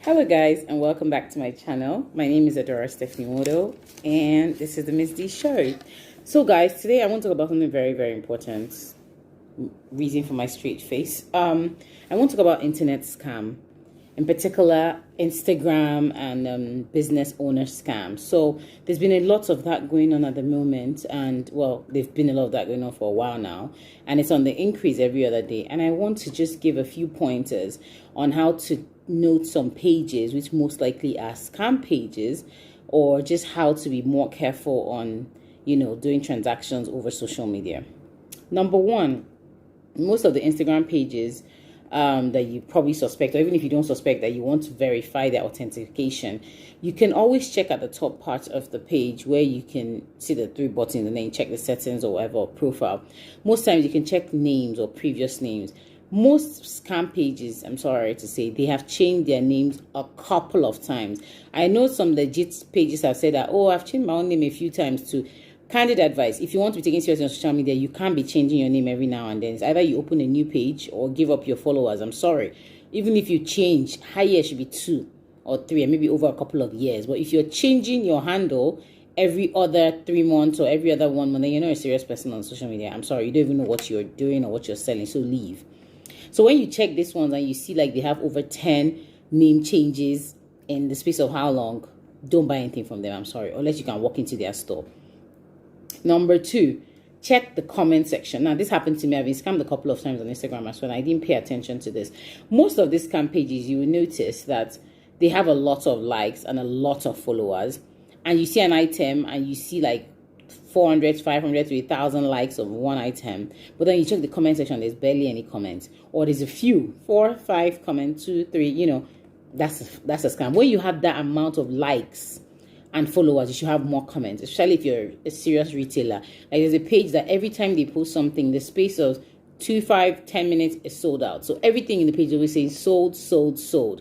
Hello guys and welcome back to my channel. My name is Adora Stephanie Modo and this is the Miss D Show. So guys, today I want to talk about something very important. Reason for my straight face. I want to talk about internet scam. In particular, Instagram and business owner scams. So there's been a lot of that going on at the moment, and well, there's been a lot of that going on for a while now, and it's on the increase every other day. And I want to just give a few pointers on how to note some pages which most likely are scam pages, or just how to be more careful on, doing transactions over social media. Number one, most of the Instagram pages that you probably suspect, or even if you don't suspect, that you want to verify their authentication, you can always check at the top part of the page where you can see the three buttons and then check the settings or whatever, or profile. Most times you can check names or previous names. Most scam pages, I'm sorry to say, they have changed their names a couple of times. I know some legit pages have said that, oh, I've changed my own name a few times too. Candid advice, if you want to be taken seriously on social media, you can't be changing your name every now and then. It's either you open a new page or give up your followers. I'm sorry. Even if you change, higher should be 2 or 3, and maybe over a couple of years. But if you're changing your handle every other 3 months or every other 1 month, then you're not a serious person on social media. I'm sorry. You don't even know what you're doing or what you're selling. So leave. So when you check this ones and you see like they have over 10 name changes in the space of how long, don't buy anything from them. I'm sorry. Unless you can walk into their store. Number 2, check the comment section. Now, this happened to me. I've been scammed a couple of times on Instagram as well. I didn't pay attention to this. Most of these scam pages, you will notice that they have a lot of likes and a lot of followers. And you see an item and you see like 400, 500 to 1,000 likes of one item. But then you check the comment section, there's barely any comments. Or there's a few, 4, 5 comments, 2, 3, that's a scam. When you have that amount of likes and followers, you should have more comments, especially if you're a serious retailer. Like there's a page that every time they post something, the space of 2, 5, 10 minutes is sold out. So everything in the page always says sold, sold, sold.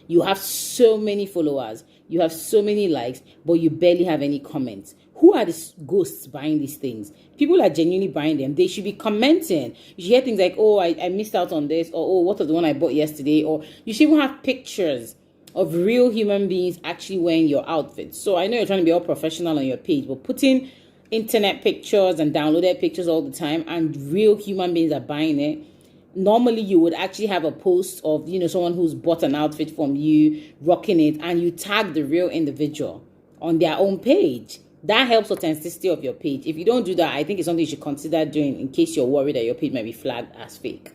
You have so many followers, you have so many likes, but you barely have any comments. Who are the ghosts buying these things? People are genuinely buying them. They should be commenting. You should hear things like, oh, I missed out on this, or oh, what was the one I bought yesterday? Or you should even have pictures of real human beings actually wearing your outfits. So I know you're trying to be all professional on your page, but putting internet pictures and downloaded pictures all the time and real human beings are buying it. Normally you would actually have a post of, someone who's bought an outfit from you, rocking it, and you tag the real individual on their own page. That helps authenticity of your page. If you don't do that, I think it's something you should consider doing in case you're worried that your page might be flagged as fake.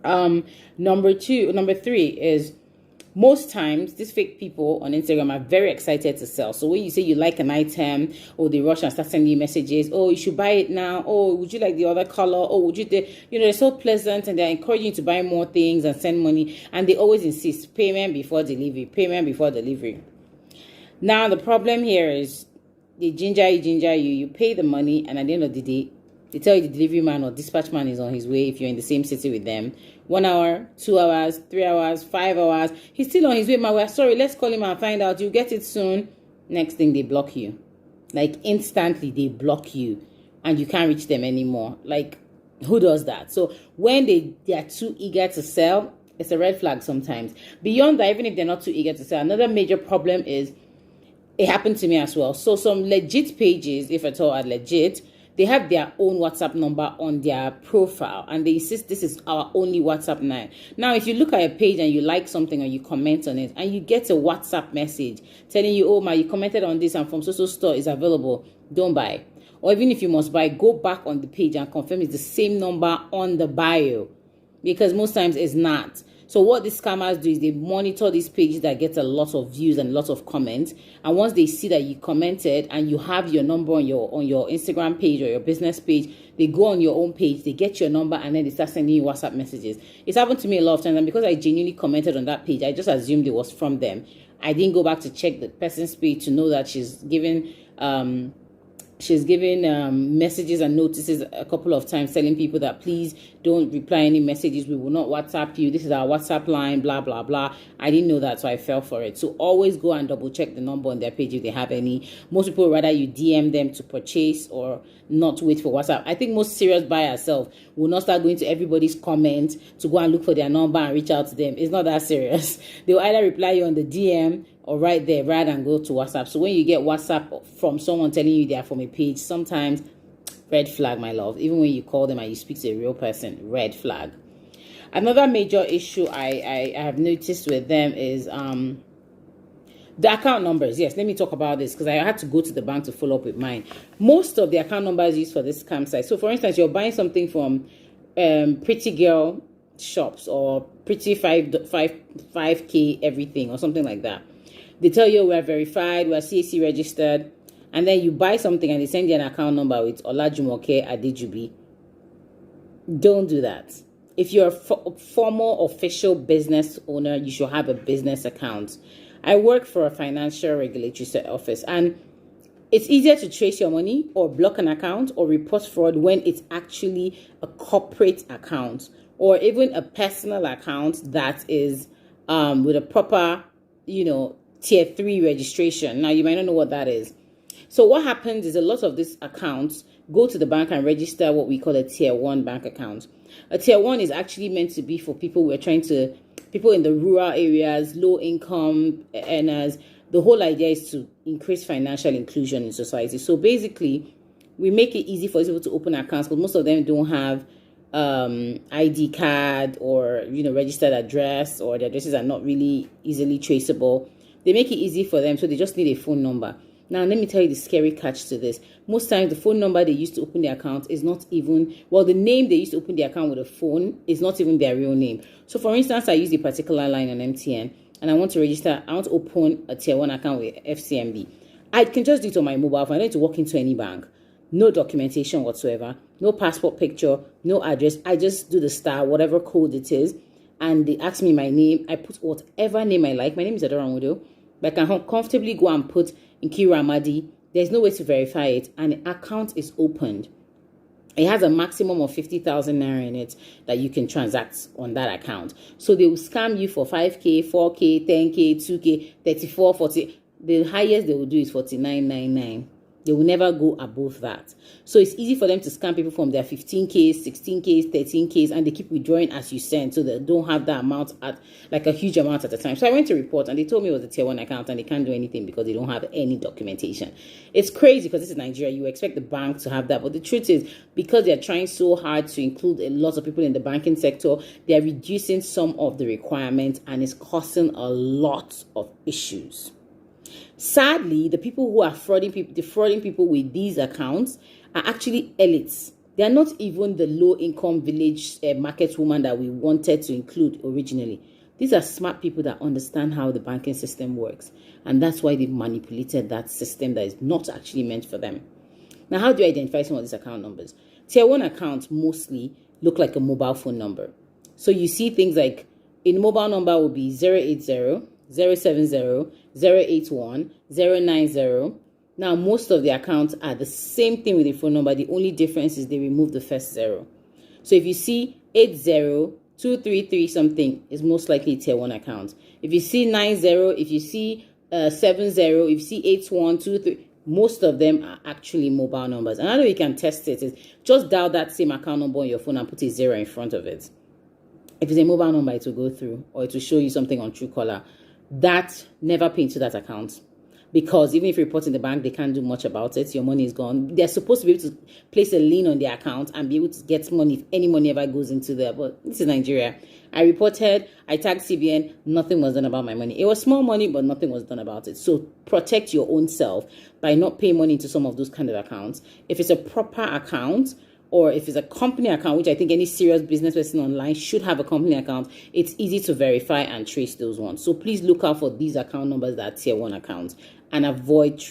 Number 3 is, most times, these fake people on Instagram are very excited to sell. So when you say you like an item, or they rush and start sending you messages, oh, you should buy it now. Oh, would you like the other color? Oh, would you? They're so pleasant and they're encouraging you to buy more things and send money. And they always insist, payment before delivery, payment before delivery. Now, the problem here is they ginger you, you pay the money, and at the end of the day, they tell you the delivery man or dispatch man is on his way if you're in the same city with them. 1 hour, 2 hours, 3 hours, 5 hours. He's still on his way. We're sorry, let's call him and find out. You'll get it soon. Next thing, they block you. Like instantly, they block you and you can't reach them anymore. Like, who does that? So when they are too eager to sell, it's a red flag sometimes. Beyond that, even if they're not too eager to sell, another major problem is, it happened to me as well. So some legit pages, if at all are legit, they have their own WhatsApp number on their profile and they insist this is our only WhatsApp now. Now, if you look at a page and you like something or you comment on it and you get a WhatsApp message telling you, oh, you commented on this and from so store is available, don't buy. Or even if you must buy, go back on the page and confirm it's the same number on the bio, because most times it's not. So what these scammers do is they monitor these pages that get a lot of views and a lot of comments. And once they see that you commented and you have your number on your Instagram page or your business page, they go on your own page, they get your number, and then they start sending you WhatsApp messages. It's happened to me a lot of times, and because I genuinely commented on that page, I just assumed it was from them. I didn't go back to check the person's page to know that she's She's given messages and notices a couple of times telling people that please don't reply any messages. We will not WhatsApp you. This is our WhatsApp line, blah, blah, blah. I didn't know that, so I fell for it. So always go and double check the number on their page if they have any. Most people rather you DM them to purchase or not wait for WhatsApp. I think most serious buyers self will not start going to everybody's comment to go and look for their number and reach out to them. It's not that serious. They will either reply you on the DM or right there rather than go to WhatsApp. So when you get WhatsApp from someone telling you they are from a page, sometimes red flag, my love. Even when you call them and you speak to a real person, red flag. Another major issue I have noticed with them is the account numbers. Yes, let me talk about this because I had to go to the bank to follow up with mine. Most of the account numbers used for this scam site. So for instance, you're buying something from Pretty Girl shops or Pretty 5K everything or something like that. They tell you we're verified, we're CAC registered, and then you buy something and they send you an account number with Olajumoke Adejubi. Don't do that. If you're a formal official business owner, you should have a business account. I work for a financial regulatory office, and it's easier to trace your money or block an account or report fraud when it's actually a corporate account or even a personal account that is with a proper, tier 3 registration. Now, you might not know what that is. So what happens is a lot of these accounts go to the bank and register what we call a tier 1 bank account. A tier 1 is actually meant to be for people people in the rural areas, low income earners. The whole idea is to increase financial inclusion in society. So basically, we make it easy for people to open accounts because most of them don't have ID card or registered address, or the addresses are not really easily traceable. They make it easy for them, so they just need a phone number. Now, let me tell you the scary catch to this. Most times, the phone number they used to open the account is not even, the name they used to open the account with a phone is not even their real name. So, for instance, I use a particular line on MTN, and I want to open a tier 1 account with FCMB. I can just do it on my mobile phone. I don't need to walk into any bank. No documentation whatsoever, no passport picture, no address. I just do the star, whatever code it is, and they ask me my name. I put whatever name I like. My name is Adora Mudo, but I can comfortably go and put Nkiru Amadi. There's no way to verify it, and the account is opened. It has a maximum of 50,000 naira in it that you can transact on that account. So they will scam you for 5K, 4K, 10K, 2K, 34, 40. The highest they will do is 49.99. They will never go above that. So it's easy for them to scam people from their 15Ks, 16Ks, 13Ks, and they keep withdrawing as you send, so they don't have that amount like a huge amount at a time. So I went to report, and they told me it was a tier 1 account, and they can't do anything because they don't have any documentation. It's crazy because this is Nigeria. You expect the bank to have that, but the truth is, because they're trying so hard to include a lot of people in the banking sector, they're reducing some of the requirements, and it's causing a lot of issues. Sadly, the people who are defrauding people with these accounts are actually elites. They are not even the low-income village market woman that we wanted to include originally. These are smart people that understand how the banking system works, and that's why they manipulated that system that is not actually meant for them. Now, how do you identify some of these account numbers? Tier 1 accounts mostly look like a mobile phone number. So you see things like a mobile number will be 080 070 081 090. Now, most of the accounts are the same thing with the phone number. The only difference is they remove the first 0. So if you see 80233 something, is most likely a tier 1 account. If you see 90, if you see 70, if you see 8123, most of them are actually mobile numbers. And I know you can test it. Is just dial that same account number on your phone and put a 0 in front of it. If it's a mobile number, it will go through, or it will show you something on Truecaller. That never pay into that account, because even if you report in the bank, they can't do much about it. Your money is gone. They're supposed to be able to place a lien on their account and be able to get money if any money ever goes into there. But this is Nigeria. I reported, I tagged CBN, nothing was done about my money. It was small money, but nothing was done about it. So protect your own self by not paying money into some of those kind of accounts. If it's a proper account, or if it's a company account, which I think any serious business person online should have a company account, it's easy to verify and trace those ones. So please look out for these account numbers that are tier 1 accounts and avoid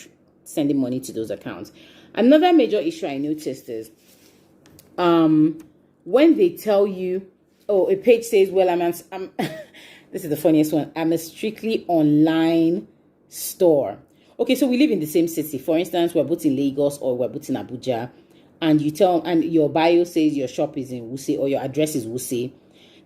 sending money to those accounts. Another major issue I noticed is when they tell you, a page says, well, I'm this is the funniest one, I'm a strictly online store. Okay, so we live in the same city. For instance, we're both in Lagos or we're both in Abuja, and and your bio says your shop is in Wuse or your address is Wuse.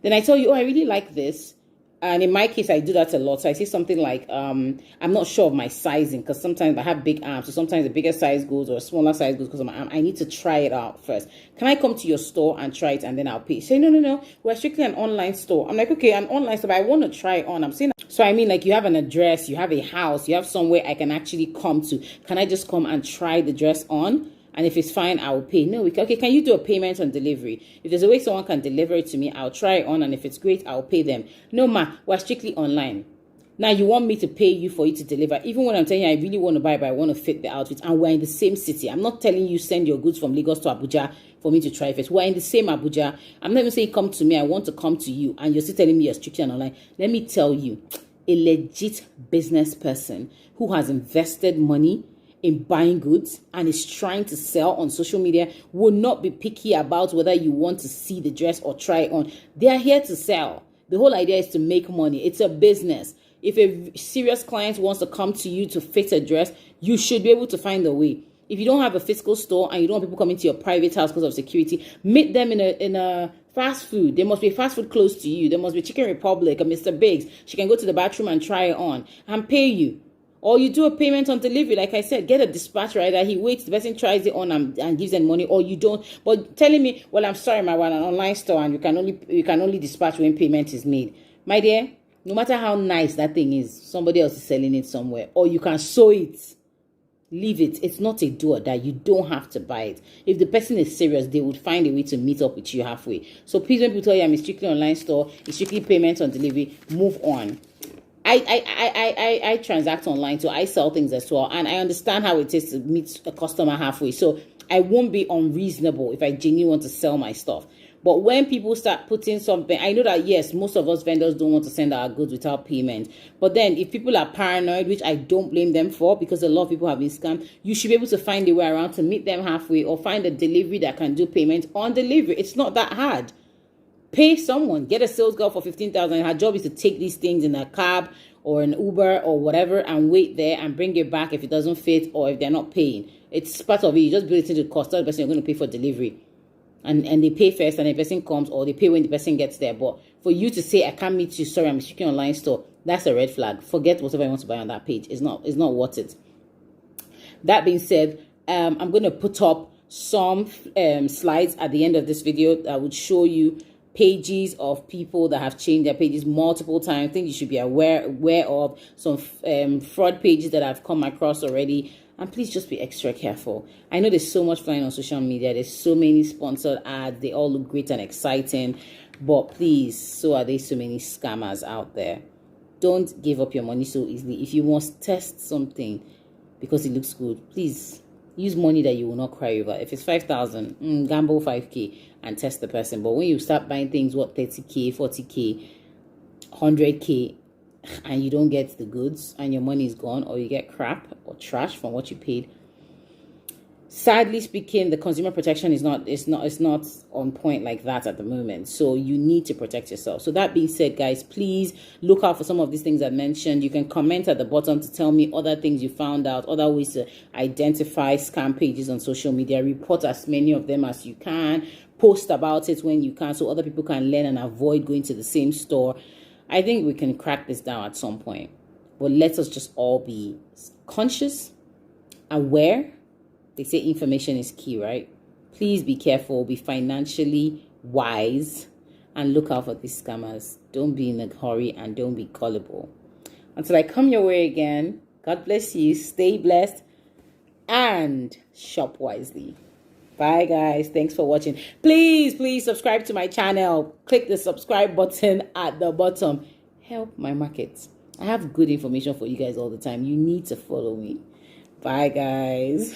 Then I tell you, oh, I really like this. And in my case, I do that a lot. So I say something like, I'm not sure of my sizing because sometimes I have big arms. So sometimes the bigger size goes or a smaller size goes because of my arm. I need to try it out first. Can I come to your store and try it and then I'll pay? Say, no. We're strictly an online store. I'm like, okay, an online store, but I want to try it on. I'm saying, so I mean, like you have an address, you have a house, you have somewhere I can actually come to. Can I just come and try the dress on? And if it's fine, I will pay. No, okay, can you do a payment on delivery? If there's a way someone can deliver it to me, I'll try it on. And if it's great, I'll pay them. No, ma, we're strictly online. Now, you want me to pay you for you to deliver. Even when I'm telling you, I really want to buy, but I want to fit the outfit. And we're in the same city. I'm not telling you send your goods from Lagos to Abuja for me to try first. We're in the same Abuja. I'm not even saying come to me. I want to come to you. And you're still telling me you're strictly online. Let me tell you, a legit business person who has invested money in buying goods and is trying to sell on social media will not be picky about whether you want to see the dress or try it on. They are here to sell. The whole idea is to make money. It's a business. If a serious client wants to come to you to fit a dress, you should be able to find a way. If you don't have a physical store and you don't want people coming to your private house because of security, meet them in a fast food. There must be a fast food close to you. There must be Chicken Republic or Mr. Biggs. She can go to the bathroom and try it on and pay you. Or you do a payment on delivery, like I said, get a dispatch rider. He waits, the person tries it on and gives them money, or you don't. But telling me, well, I'm sorry, my one, an online store, and you can only dispatch when payment is made. My dear, no matter how nice that thing is, somebody else is selling it somewhere, or you can sew it. Leave it. It's not a do or die. You don't have to buy it. If the person is serious, they would find a way to meet up with you halfway. So please, when people tell you I'm a strictly online store, it's strictly payment on delivery, move on. I transact online, so I sell things as well, and I understand how it is to meet a customer halfway. So I won't be unreasonable if I genuinely want to sell my stuff. But when people start putting something, I know that yes, most of us vendors don't want to send our goods without payment. But then if people are paranoid, which I don't blame them for because a lot of people have been scammed, you should be able to find a way around to meet them halfway or find a delivery that can do payment on delivery. It's not that hard. Pay someone, get a sales girl for 15,000. Her job is to take these things in a cab or an Uber or whatever and wait there and bring it back if it doesn't fit or if they're not paying. It's part of it. You just build it into the cost. Tell the person you're going to pay for delivery. And they pay first and the person comes, or they pay when the person gets there. But for you to say, I can't meet you, sorry, I'm a strictly online store, that's a red flag. Forget whatever you want to buy on that page. It's not worth it. That being said, I'm going to put up some slides at the end of this video that would show you pages of people that have changed their pages multiple times. I think you should be aware of some fraud pages that I've come across already. And please just be extra careful. I know there's so much flying on social media. There's so many sponsored ads. They all look great and exciting. But please, so are there so many scammers out there. Don't give up your money so easily. If you must test something because it looks good, please use money that you will not cry over. If it's 5,000, gamble 5K and test the person. But when you start buying things, what, 30K, 40K, 100K, and you don't get the goods and your money is gone, or you get crap or trash from what you paid, sadly speaking, the consumer protection is not on point like that at the moment. So you need to protect yourself. So that being said, guys, please look out for some of these things I mentioned. You can comment at the bottom to tell me other things you found out, other ways to identify scam pages on social media. Report as many of them as you can. Post about it when you can so other people can learn and avoid going to the same store. I think we can crack this down at some point. But let us just all be conscious, aware. They say information is key, right? Please be careful, be financially wise, and look out for these scammers. Don't be in a hurry and don't be gullible. Until I come your way again, God bless you, stay blessed, and shop wisely. Bye, guys. Thanks for watching. Please subscribe to my channel. Click the subscribe button at the bottom. Help my market. I have good information for you guys all the time. You need to follow me. Bye, guys.